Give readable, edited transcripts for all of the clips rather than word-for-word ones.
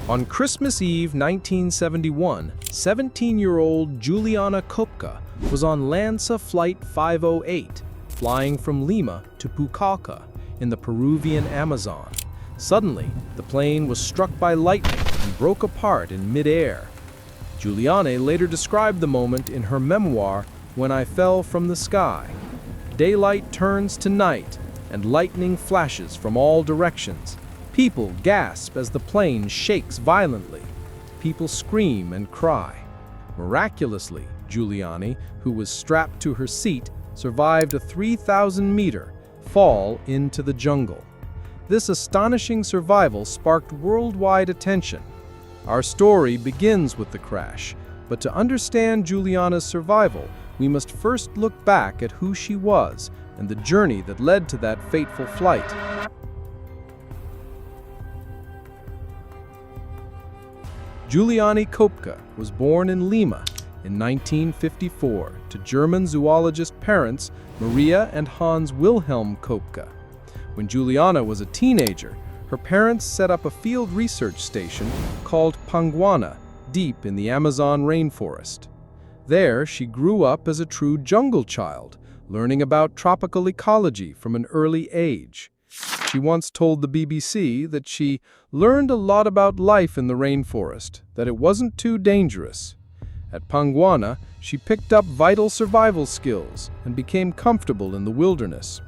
On Christmas Eve 1971, 17-year-old Juliane Koepcke was on LANSA Flight 508, flying from Lima to Koepcke in the Peruvian Amazon. Suddenly, the plane was struck by lightning and broke apart in mid-air. Juliane later described the moment in her memoir, "When I Fell from the Sky." Daylight turns to night, and lightning flashes from all directions. People gasp as the plane shakes violently. People scream and cry. Miraculously, Juliane, who was strapped to her seat, survived a 3,000-meter fall into the jungle. This astonishing survival sparked worldwide attention. Our story begins with the crash, but to understand Juliane's survival, we must first look back at who she was and the journey that led to that fateful flight. Juliane Koepcke was born in Lima in 1954 to German zoologist parents Maria and Hans Wilhelm Koepcke. When Juliane was a teenager, her parents set up a field research station called Panguana, deep in the Amazon rainforest. There, she grew up as a true jungle child, learning about tropical ecology from an early age. She once told the BBC that she learned a lot about life in the rainforest, that it wasn't too dangerous. At Panguana, she picked up vital survival skills and became comfortable in the wilderness.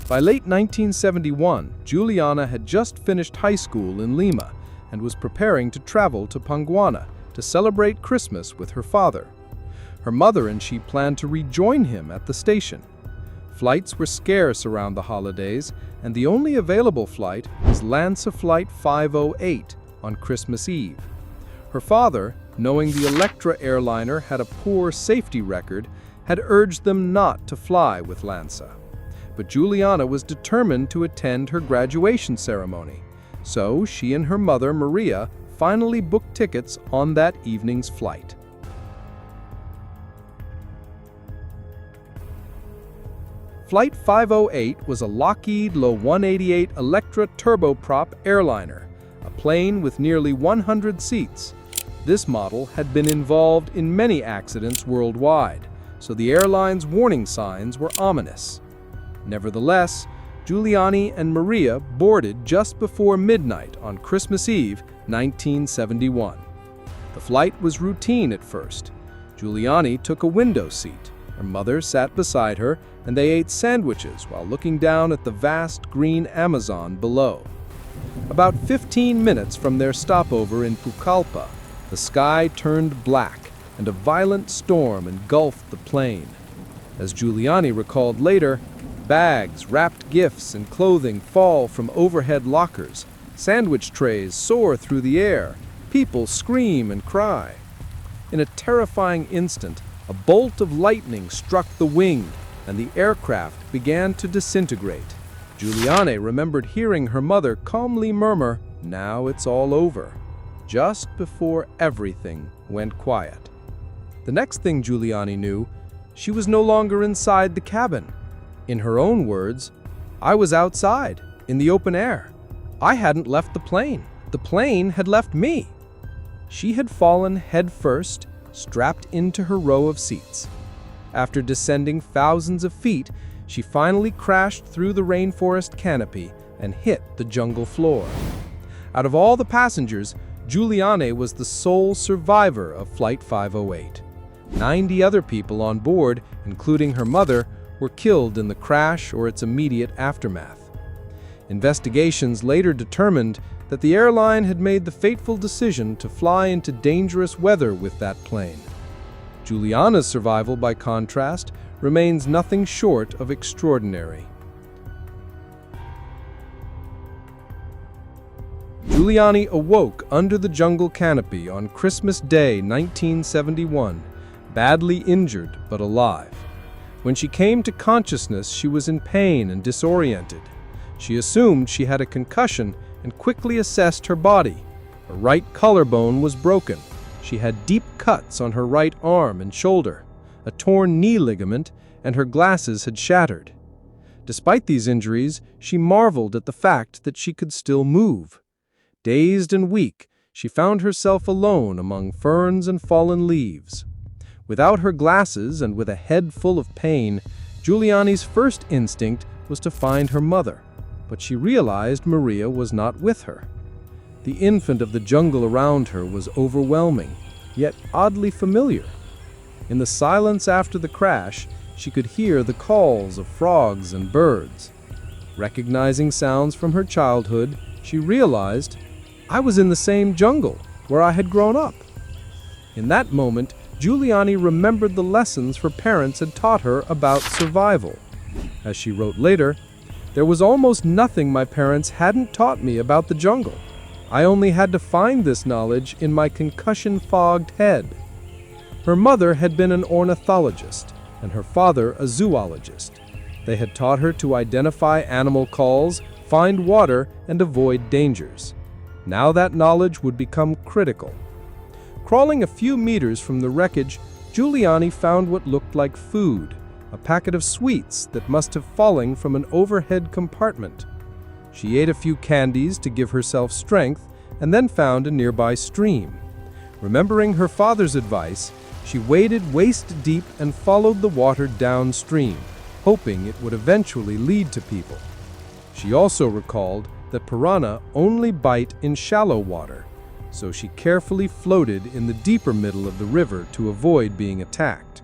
By late 1971, Juliane had just finished high school in Lima and was preparing to travel to Panguana to celebrate Christmas with her father. Her mother and she planned to rejoin him at the station. Flights were scarce around the holidays, and the only available flight was LANSA Flight 508 on Christmas Eve. Her father, knowing the Electra airliner had a poor safety record, had urged them not to fly with LANSA. But Juliane was determined to attend her graduation ceremony, so she and her mother, Maria, finally booked tickets on that evening's flight. Flight 508 was a Lockheed Lo-188 Electra turboprop airliner, a plane with nearly 100 seats. This model had been involved in many accidents worldwide, so the airline's warning signs were ominous. Nevertheless, Juliane and Maria boarded just before midnight on Christmas Eve, 1971. The flight was routine at first. Juliane took a window seat. Her mother sat beside her, and they ate sandwiches while looking down at the vast green Amazon below. About 15 minutes from their stopover in Koepcke, the sky turned black, and a violent storm engulfed the plane. As Juliane recalled later, bags, wrapped gifts, and clothing fall from overhead lockers. Sandwich trays soar through the air. People scream and cry. In a terrifying instant, a bolt of lightning struck the wing, and the aircraft began to disintegrate. Juliane remembered hearing her mother calmly murmur, "Now it's all over," just before everything went quiet. The next thing Juliane knew, she was no longer inside the cabin. In her own words, "I was outside, in the open air. I hadn't left the plane. The plane had left me." She had fallen head first, strapped into her row of seats. After descending thousands of feet, she finally crashed through the rainforest canopy and hit the jungle floor. Out of all the passengers, Juliane was the sole survivor of Flight 508. 90 other people on board, including her mother, were killed in the crash or its immediate aftermath. Investigations later determined that the airline had made the fateful decision to fly into dangerous weather with that plane. Juliane's survival, by contrast, remains nothing short of extraordinary. Juliane awoke under the jungle canopy on Christmas Day 1971, badly injured but alive. When she came to consciousness, she was in pain and disoriented. She assumed she had a concussion and quickly assessed her body. Her right collarbone was broken. She had deep cuts on her right arm and shoulder, a torn knee ligament, and her glasses had shattered. Despite these injuries, she marveled at the fact that she could still move. Dazed and weak, she found herself alone among ferns and fallen leaves. Without her glasses and with a head full of pain, Juliane's first instinct was to find her mother, but she realized Maria was not with her. The infant of the jungle around her was overwhelming, yet oddly familiar. In the silence after the crash, she could hear the calls of frogs and birds. Recognizing sounds from her childhood, she realized, I was in the same jungle where I had grown up. In that moment, Juliane remembered the lessons her parents had taught her about survival. As she wrote later, there was almost nothing my parents hadn't taught me about the jungle. I only had to find this knowledge in my concussion-fogged head. Her mother had been an ornithologist, and her father a zoologist. They had taught her to identify animal calls, find water, and avoid dangers. Now that knowledge would become critical. Crawling a few meters from the wreckage, Juliane found what looked like food, a packet of sweets that must have fallen from an overhead compartment. She ate a few candies to give herself strength and then found a nearby stream. Remembering her father's advice, she waded waist-deep and followed the water downstream, hoping it would eventually lead to people. She also recalled that piranha only bite in shallow water, so she carefully floated in the deeper middle of the river to avoid being attacked.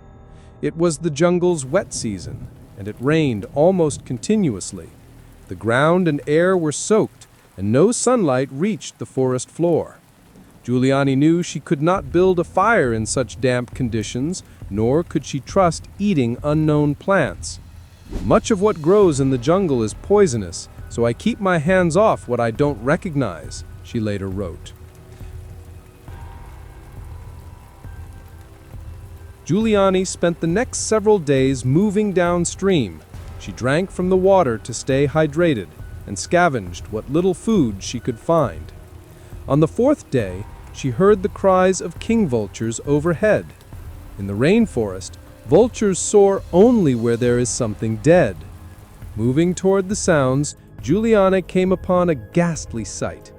It was the jungle's wet season, and it rained almost continuously. The ground and air were soaked, and no sunlight reached the forest floor. Juliane knew she could not build a fire in such damp conditions, nor could she trust eating unknown plants. Much of what grows in the jungle is poisonous, so I keep my hands off what I don't recognize, she later wrote. Juliane spent the next several days moving downstream. She drank from the water to stay hydrated and scavenged what little food she could find. On the fourth day, she heard the cries of king vultures overhead. In the rainforest, vultures soar only where there is something dead. Moving toward the sounds, Juliane came upon a ghastly sight.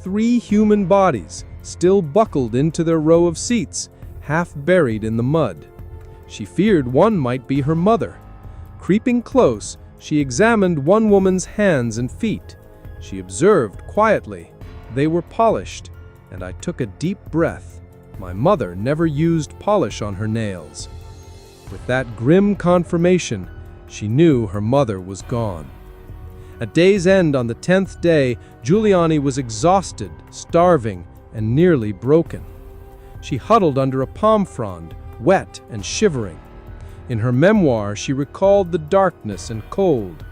3 human bodies, still buckled into their row of seats, half buried in the mud. She feared one might be her mother. Creeping close, she examined one woman's hands and feet. She observed quietly. They were polished, and I took a deep breath. My mother never used polish on her nails. With that grim confirmation, she knew her mother was gone. At day's end on the 10th day, Juliane was exhausted, starving, and nearly broken. She huddled under a palm frond, wet and shivering. In her memoir, she recalled the darkness and cold.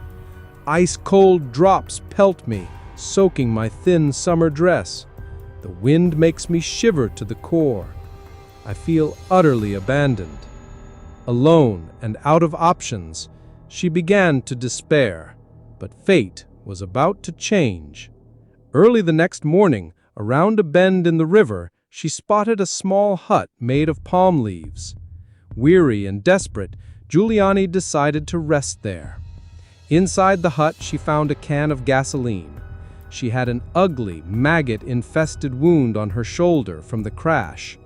Ice-cold drops pelt me, soaking my thin summer dress. The wind makes me shiver to the core. I feel utterly abandoned. Alone and out of options, she began to despair, but fate was about to change. Early the next morning, around a bend in the river, she spotted a small hut made of palm leaves. Weary and desperate, Juliane decided to rest there. Inside the hut, she found a can of gasoline. She had an ugly, maggot-infested wound on her shoulder from the crash.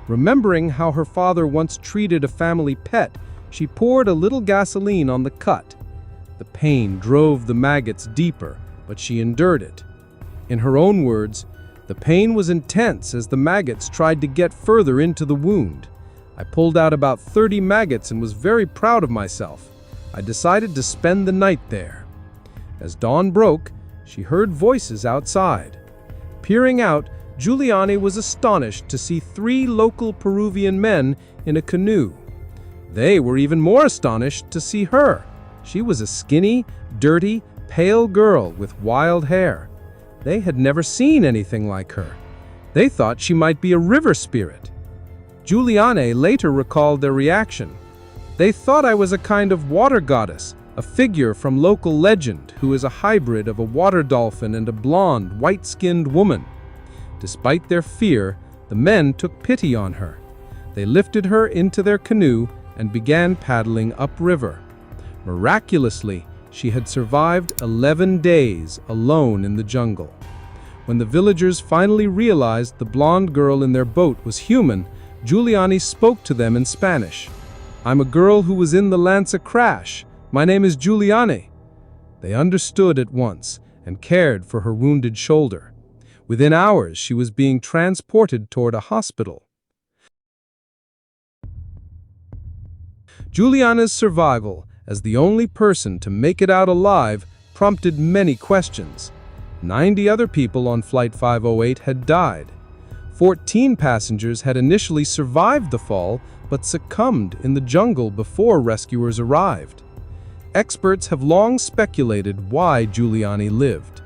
Remembering how her father once treated a family pet, she poured a little gasoline on the cut. The pain drove the maggots deeper, but she endured it. In her own words, the pain was intense as the maggots tried to get further into the wound. I pulled out about 30 maggots and was very proud of myself. I decided to spend the night there. As dawn broke, she heard voices outside. Peering out, Juliane was astonished to see 3 local Peruvian men in a canoe. They were even more astonished to see her. She was a skinny, dirty, pale girl with wild hair. They had never seen anything like her. They thought she might be a river spirit. Juliane later recalled their reaction. They thought I was a kind of water goddess, a figure from local legend who is a hybrid of a water dolphin and a blonde, white-skinned woman. Despite their fear, the men took pity on her. They lifted her into their canoe and began paddling upriver. Miraculously, she had survived 11 days alone in the jungle. When the villagers finally realized the blonde girl in their boat was human, Juliane spoke to them in Spanish. "I'm a girl who was in the Lanza crash. My name is Juliane." They understood at once and cared for her wounded shoulder. Within hours, she was being transported toward a hospital. Juliane's survival as the only person to make it out alive prompted many questions. 90 other people on Flight 508 had died. 14 passengers had initially survived the fall but succumbed in the jungle before rescuers arrived. Experts have long speculated why Juliane lived.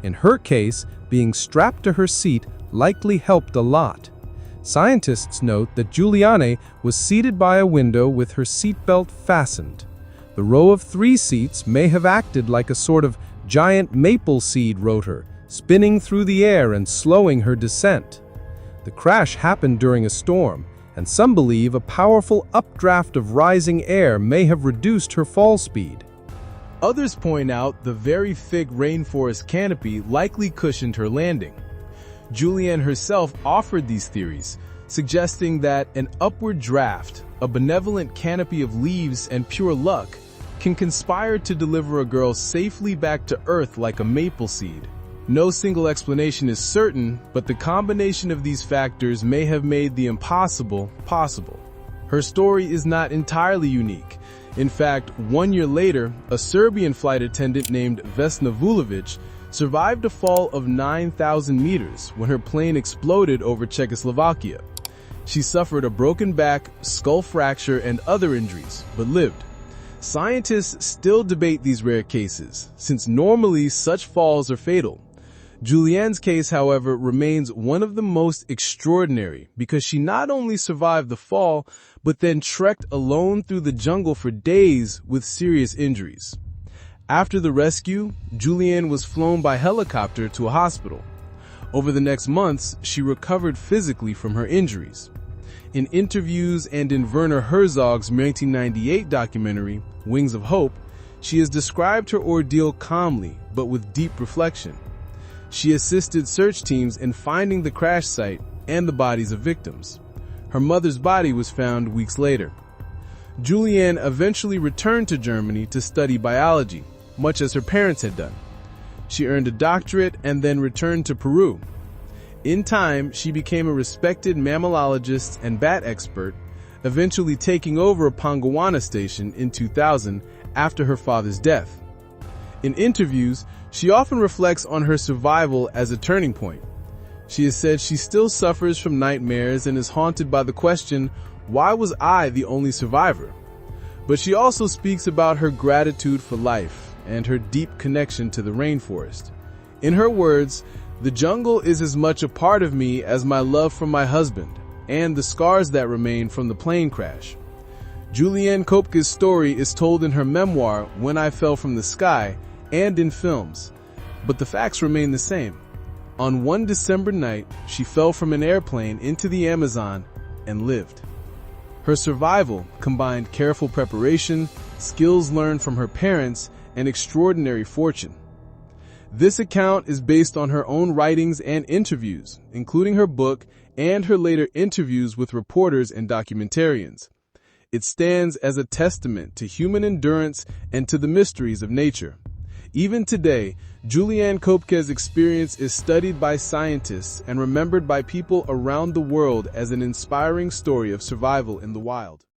In her case, being strapped to her seat likely helped a lot. Scientists note that Juliane was seated by a window with her seatbelt fastened. The row of 3 seats may have acted like a sort of giant maple seed rotor, spinning through the air and slowing her descent. The crash happened during a storm, and some believe a powerful updraft of rising air may have reduced her fall speed. Others point out the very thick rainforest canopy likely cushioned her landing. Juliane herself offered these theories, suggesting that an upward draft, a benevolent canopy of leaves and pure luck, can conspire to deliver a girl safely back to Earth like a maple seed. No single explanation is certain, but the combination of these factors may have made the impossible possible. Her story is not entirely unique. In fact, 1 year later, a Serbian flight attendant named Vesna Vulovic survived a fall of 9,000 meters when her plane exploded over Czechoslovakia. She suffered a broken back, skull fracture, and other injuries, but lived. Scientists still debate these rare cases, since normally such falls are fatal. Juliane's case, however, remains one of the most extraordinary because she not only survived the fall, but then trekked alone through the jungle for days with serious injuries. After the rescue, Juliane was flown by helicopter to a hospital. Over the next months, she recovered physically from her injuries. In interviews and in Werner Herzog's 1998 documentary, Wings of Hope, she has described her ordeal calmly, but with deep reflection. She assisted search teams in finding the crash site and the bodies of victims. Her mother's body was found weeks later. Juliane eventually returned to Germany to study biology, much as her parents had done. She earned a doctorate and then returned to Peru. In time, she became a respected mammalologist and bat expert, eventually taking over a Pangawana station in 2000 after her father's death. In interviews, she often reflects on her survival as a turning point. She has said she still suffers from nightmares and is haunted by the question, "Why was I the only survivor?" But she also speaks about her gratitude for life and her deep connection to the rainforest. In her words, "The jungle is as much a part of me as my love for my husband and the scars that remain from the plane crash." Juliane Koepcke's story is told in her memoir, When I Fell from the Sky, and in films, but the facts remain the same. On one December night, she fell from an airplane into the Amazon and lived. Her survival combined careful preparation, skills learned from her parents, and extraordinary fortune. This account is based on her own writings and interviews, including her book and her later interviews with reporters and documentarians. It stands as a testament to human endurance and to the mysteries of nature. Even today, Juliane Koepcke's experience is studied by scientists and remembered by people around the world as an inspiring story of survival in the wild.